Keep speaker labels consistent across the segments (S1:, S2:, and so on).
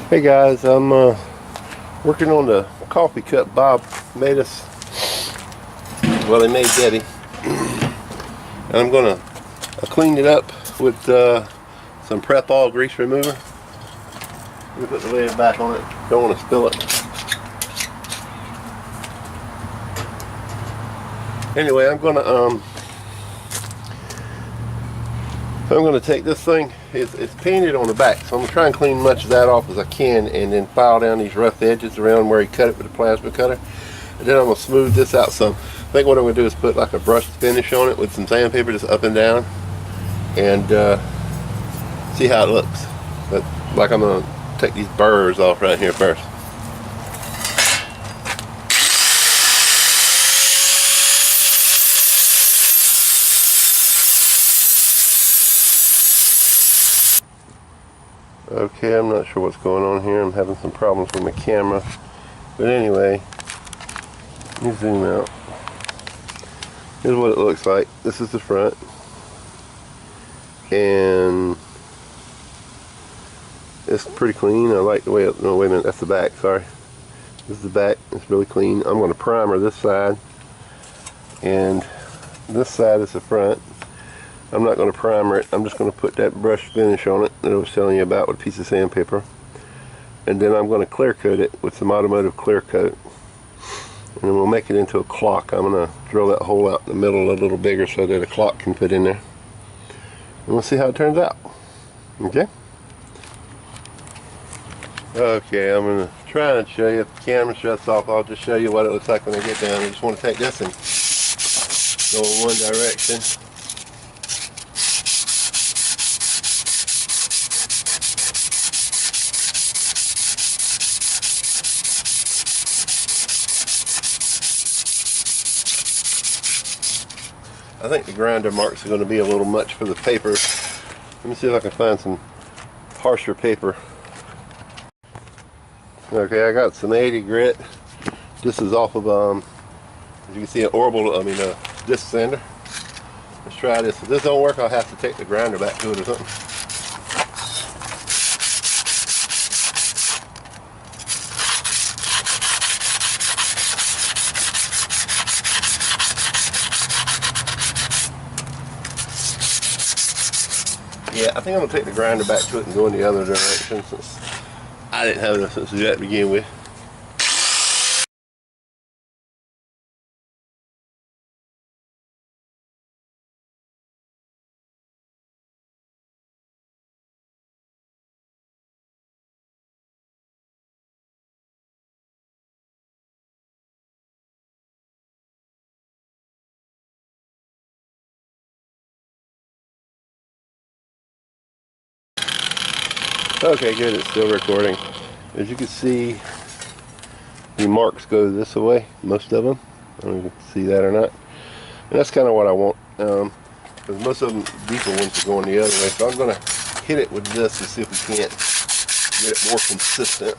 S1: Hey guys, I'm working on the coffee cup Bob made us. Well, he made Debbie, and I cleaned it up with some Prep All grease remover. We put the lid back on it. Don't want to spill it. Anyway, I'm gonna take this thing. It's painted on the back, so I'm gonna try and clean as much of that off as I can, and then file down these rough edges around where he cut it with a plasma cutter. And then I'm gonna smooth this out some. I think what I'm gonna do is put like a brushed finish on it with some sandpaper, just up and down, and see how it looks. But like, I'm gonna take these burrs off right here first. Okay, I'm not sure what's going on here. I'm having some problems with my camera. But anyway, let me zoom out. Here's what it looks like. This is the front. And it's pretty clean. I like the way it, no, wait a minute, that's the back, sorry. This is the back. It's really clean. I'm going to primer this side. And this side is the front. I'm not going to primer it. I'm just going to put that brush finish on it that I was telling you about with a piece of sandpaper. And then I'm going to clear coat it with some automotive clear coat. And then we'll make it into a clock. I'm going to drill that hole out in the middle a little bigger so that a clock can fit in there. And we'll see how it turns out. Okay? Okay, I'm going to try and show you. If the camera shuts off, I'll just show you what it looks like when I get down. I just want to take this and go in one direction. I think the grinder marks are going to be a little much for the paper. Let me see if I can find some harsher paper. Okay, I got some 80 grit. This is off of, as you can see, a disc sander. Let's try this. If this don't work, I'll have to take the grinder back to it or something. Yeah, I think I'm going to take the grinder back to it and go in the other direction, since I didn't have enough sense of that to begin with. Okay, good, it's still recording. As you can see, the marks go this way, most of them. I don't know if you can see that or not. And that's kind of what I want, because most of them, deeper ones, are going the other way. So I'm going to hit it with this to see if we can't get it more consistent.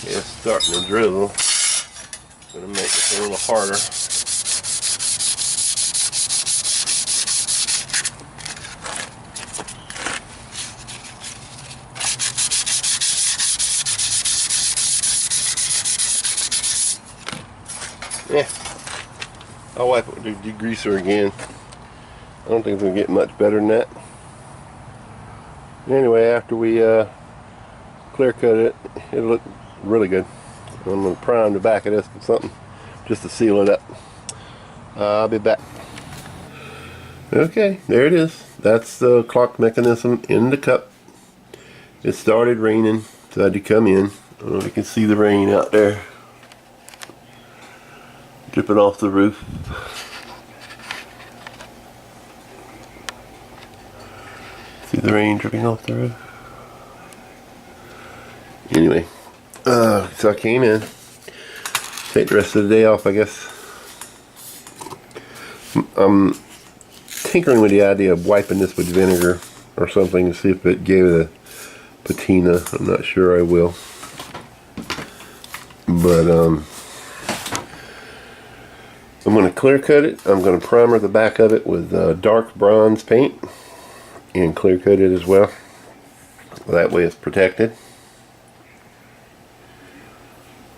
S1: It's starting to drizzle. I'm going to make this a little harder. I'll wipe it with the degreaser again. I don't think it's going to get much better than that. Anyway, after we clear coat it, it'll look really good. I'm going to prime the back of this with something just to seal it up. I'll be back. Okay, there it is. That's the clock mechanism in the cup. It started raining, so I had to come in. I don't know if you can see the rain out there dripping off the roof. See the rain dripping off the roof? Anyway, so I came in. Take the rest of the day off, I guess. I'm tinkering with the idea of wiping this with vinegar or something to see if it gave it a patina. I'm not sure I will. But I'm going to clear coat it. I'm going to primer the back of it with dark bronze paint and clear coat it as well. That way it's protected.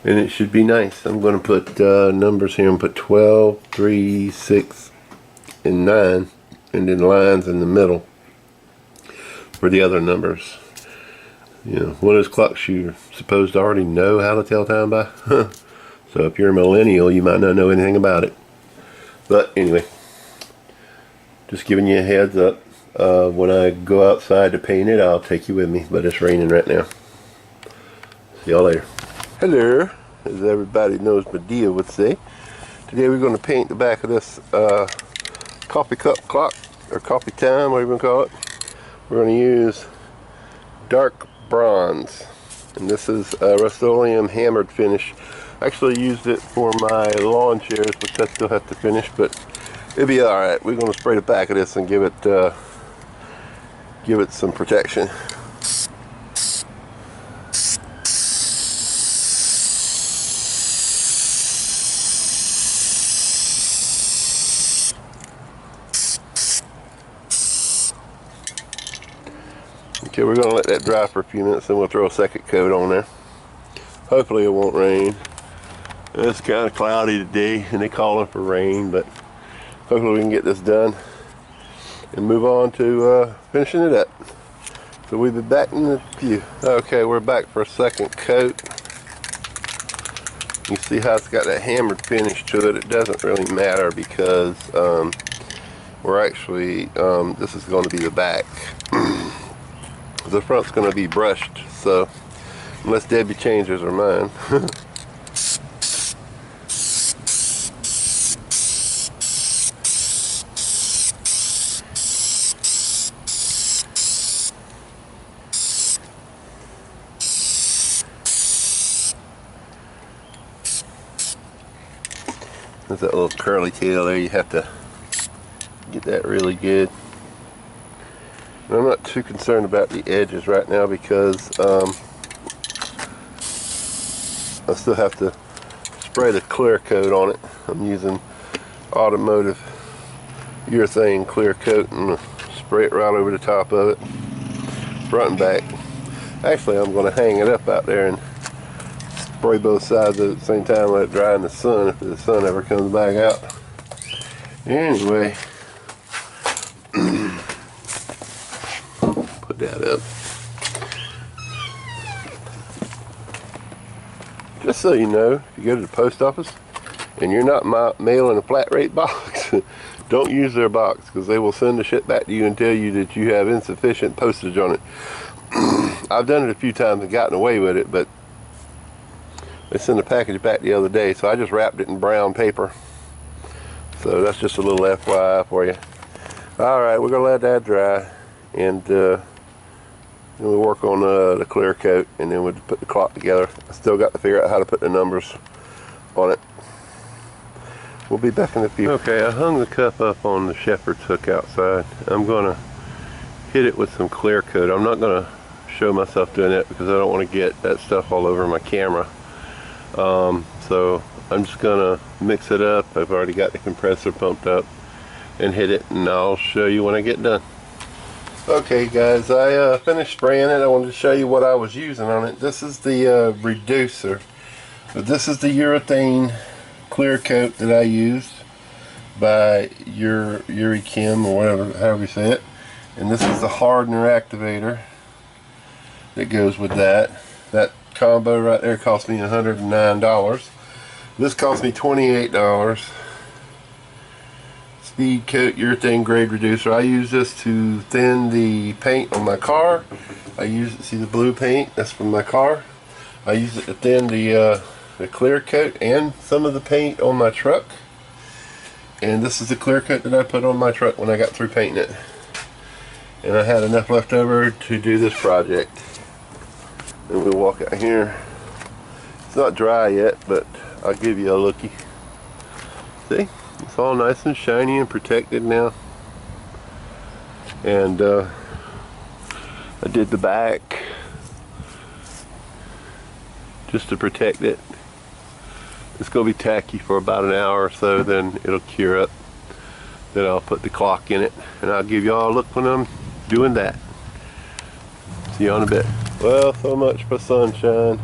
S1: And it should be nice. I'm going to put numbers here and put 12, 3, 6, and 9, and then lines in the middle for the other numbers. You know, one of those clocks you're supposed to already know how to tell time by. So if you're a millennial, you might not know anything about it. But anyway, just giving you a heads up. When I go outside to paint it, I'll take you with me. But it's raining right now. See y'all later. Hello, as everybody knows Medea would say. Today we're going to paint the back of this coffee cup clock, or coffee time, whatever you want to call it. We're going to use dark bronze, and this is Rust-Oleum hammered finish. I actually used it for my lawn chairs, which I still have to finish, but it'll be alright. We're going to spray the back of this and give it some protection. Okay, we're going to let that dry for a few minutes, then we'll throw a second coat on there. Hopefully it won't rain. It's kind of cloudy today, and they're calling for rain, but hopefully we can get this done and move on to finishing it up. So we'll be back in a few. Okay, we're back for a second coat. You see how it's got that hammered finish to it. It doesn't really matter because we're actually, this is going to be the back. The front's going to be brushed, so unless Debbie changes her mind. There's that little curly tail there. You have to get that really good. And I'm not too concerned about the edges right now because I still have to spray the clear coat on it. I'm using automotive urethane clear coat and spray it right over the top of it, front and back. Actually, I'm going to hang it up out there and spray both sides at the same time, let it dry in the sun if the sun ever comes back out. Anyway, put that up. Just so you know, if you go to the post office and you're not mailing a flat rate box, don't use their box because they will send the shit back to you and tell you that you have insufficient postage on it. I've done it a few times and gotten away with it, but they sent the package back the other day, so I just wrapped it in brown paper. So that's just a little FYI for you. Alright, we're going to let that dry, and then we'll work on the clear coat, and then we'll put the clock together. I still got to figure out how to put the numbers on it. We'll be back in a few. Okay, I hung the cup up on the shepherd's hook outside. I'm going to hit it with some clear coat. I'm not going to show myself doing that because I don't want to get that stuff all over my camera. So I'm just going to mix it up. I've already got the compressor pumped up and hit it, and I'll show you when I get done. Okay guys, I finished spraying it. I wanted to show you what I was using on it. This is the reducer. But this is the urethane clear coat that I used. by Yuri Kim or whatever, however you say it. And this is the hardener activator that goes with that. That combo right there cost me $109. This cost me $28. Speed Coat Urethane Grade Reducer. I use this to thin the paint on my car. I use it, see the blue paint, that's from my car. I use it to thin the clear coat and some of the paint on my truck. And this is the clear coat that I put on my truck when I got through painting it. And I had enough left over to do this project. And we'll walk out here. It's not dry yet, but I'll give you a looky. See? It's all nice and shiny and protected now. And I did the back just to protect it. It's going to be tacky for about an hour or so, then it'll cure up. Then I'll put the clock in it, and I'll give y'all a look when I'm doing that. See you in a bit. Well, so much for sunshine.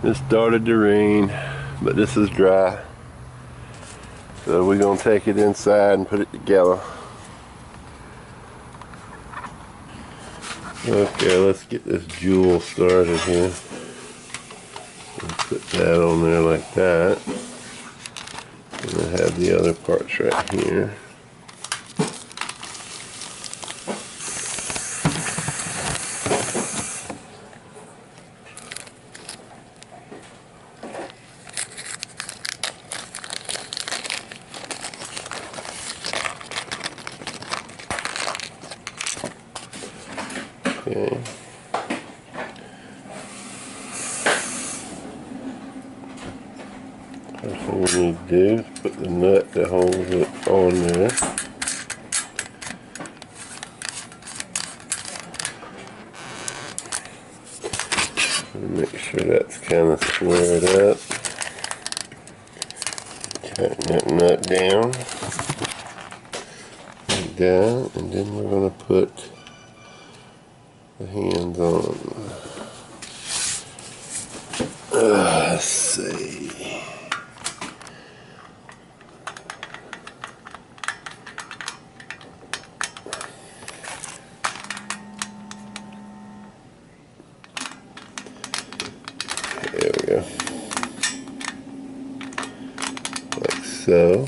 S1: It started to rain, but this is dry. So we're going to take it inside and put it together. Okay, let's get this jewel started here. Put that on there like that. And I have the other parts right here. Okay. First thing we need to do is put the nut that holds it on there. And make sure that's kind of squared up. Tighten that nut down. Like that. And then we're going to put the hands on. Let's see. There we go. Like so.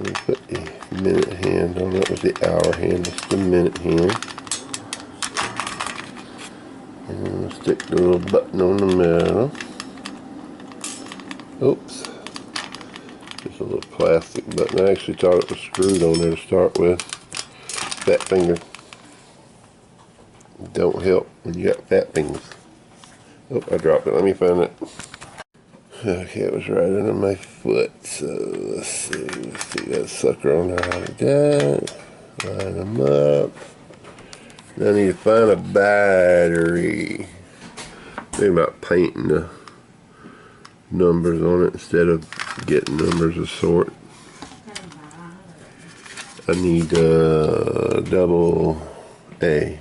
S1: We put the minute hand on. That was the hour hand. That's the minute hand. And we'll stick the little button on the middle. Oops. Just a little plastic button. I actually thought it was screwed on there to start with. Fat finger. Don't help when you got fat fingers. Oh, I dropped it. Let me find it. Okay, it was right under my foot. So let's see. Let's see that sucker on there like that. Line them up. Now I need to find a battery. Think about painting the numbers on it instead of getting numbers of sort. I need double A.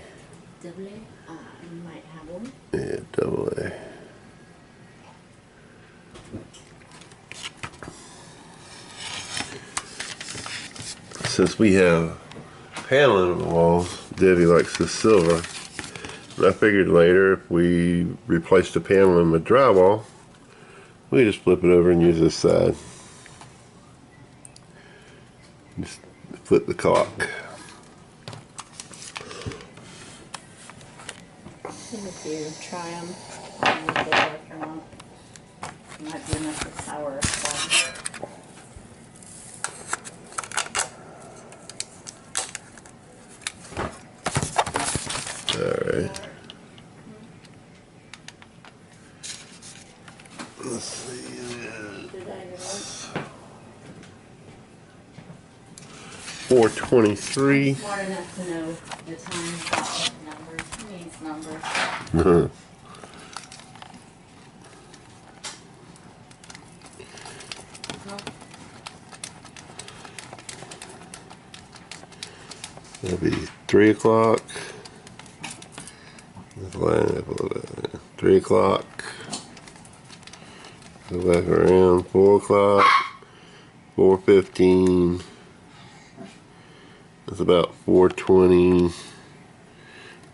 S2: Double A? You might have one.
S1: Yeah, double A. Since we have paneling on the walls, Debbie likes the silver. And I figured later if we replace the paneling with drywall, we just flip it over and use this side. Just flip the clock.
S2: If you try them, and if they work or not. It might be enough for sour stuff.
S1: Alright. Let's see.
S2: Did I do
S1: 423.
S2: smart enough to know the time numbers? He needs numbers.
S1: That'll be 3 o'clock. Let's line it up a little bit. 3 o'clock. Go back around 4 o'clock. 415. That's about 420.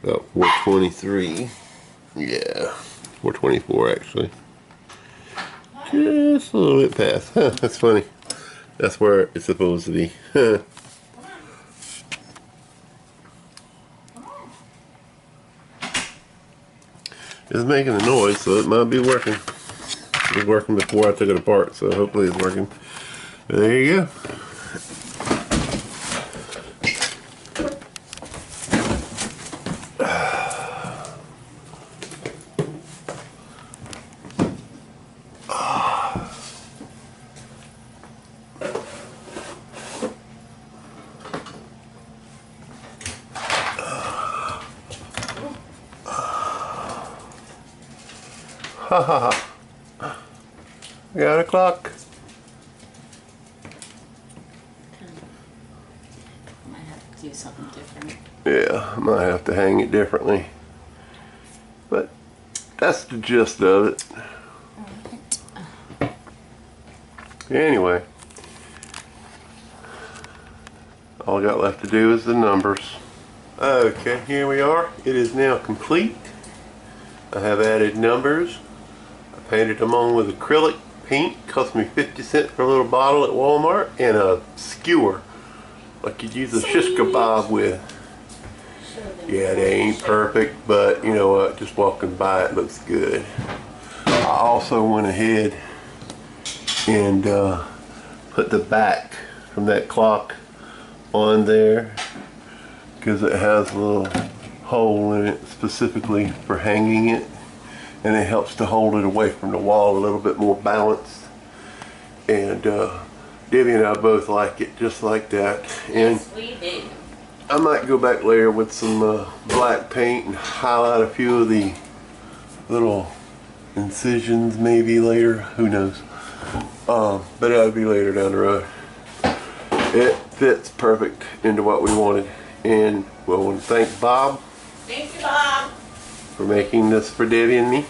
S1: About 423. Yeah, 424 actually. Just a little bit past. Huh, that's funny. That's where it's supposed to be. It's making a noise, so it might be working. It was working before I took it apart, so hopefully it's working. There you go. Ha ha ha. Got a clock.
S2: Might have to do something different.
S1: Yeah, I might have to hang it differently. But that's the gist of it. Anyway, all I got left to do is the numbers. Okay, here we are. It is now complete. I have added numbers. I painted them on with acrylic paint. Cost me 50 cents for a little bottle at Walmart, and a skewer like you'd use a shish kebab with. Yeah, they ain't perfect, but you know what, just walking by it looks good. I also went ahead and put the back from that clock on there because it has a little hole in it specifically for hanging it, and it helps to hold it away from the wall a little bit more balanced. And Debbie and I both like it just like that. And
S2: Yes, we do.
S1: I might go back later with some black paint and highlight a few of the little incisions maybe later, who knows. But that'll be later down the road. It fits perfect into what we wanted, and we want to thank Bob.
S2: Thank you, Bob.
S1: For making this for Debbie and me.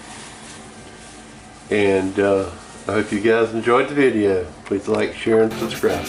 S1: And I hope you guys enjoyed the video. Please like, share, and subscribe.